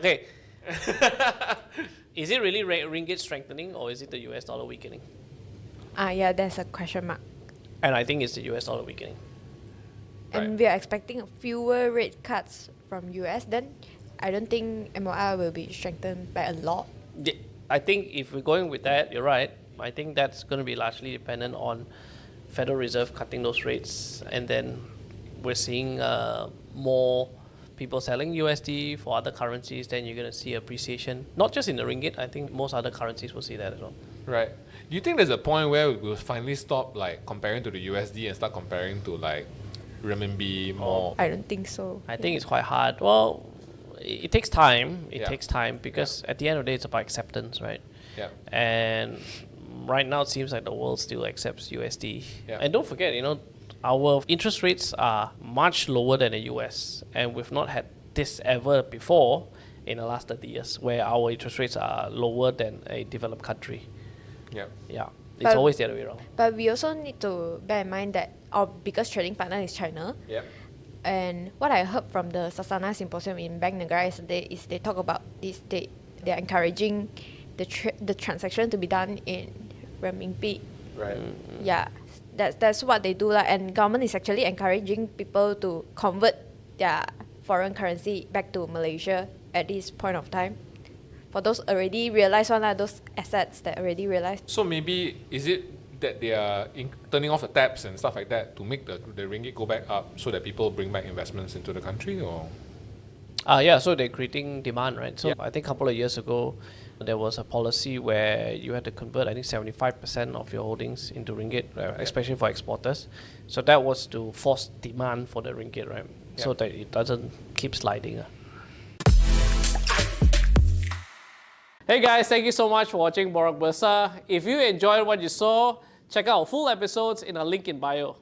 Okay. Is it really ringgit strengthening or is it the US dollar weakening? Yeah, there's a question mark. And I think it's the US dollar weakening. And we are expecting fewer rate cuts from US, then I don't think MYR will be strengthened by a lot. Yeah, I think if we're going with that, you're right. I think that's going to be largely dependent on Federal Reserve cutting those rates, and then we're seeing more people selling USD for other currencies. Then you're going to see appreciation, not just in the ringgit. I think most other currencies will see that as well. Right. Do you think there's a point where we'll finally stop like comparing to the USD and start comparing to like renminbi more? I don't think so. I think it's quite hard. Well, it takes time. It Yeah. takes time because at the end of the day, it's about acceptance, right? Yeah. And right now, it seems like the world still accepts USD. Yeah. And don't forget, our interest rates are much lower than the US, and we've not had this ever before in the last 30 years, where our interest rates are lower than a developed country. Yeah. Yeah, it's But- always the other way around. But we also need to bear in mind that our biggest trading partner is China. Yeah. And what I heard from the Sasana Symposium in Bank Negara yesterday is they talk about this. They're encouraging the transaction to be done in renminbi. Right. Yeah, that's what they do lah. And government is actually encouraging people to convert their foreign currency back to Malaysia at this point of time. For those already realized one, those assets that already realized. So maybe is it that they are turning off the taps and stuff like that to make the ringgit go back up so that people bring back investments into the country, or? Yeah, so they're creating demand, right? So Yeah. I think a couple of years ago, there was a policy where you had to convert, I think, 75% of your holdings into ringgit, especially for exporters. So that was to force demand for the ringgit, right? So Yeah. that it doesn't keep sliding. Hey guys, thank you so much for watching Borak Bursa. If you enjoyed what you saw, check out full episodes in our link in bio.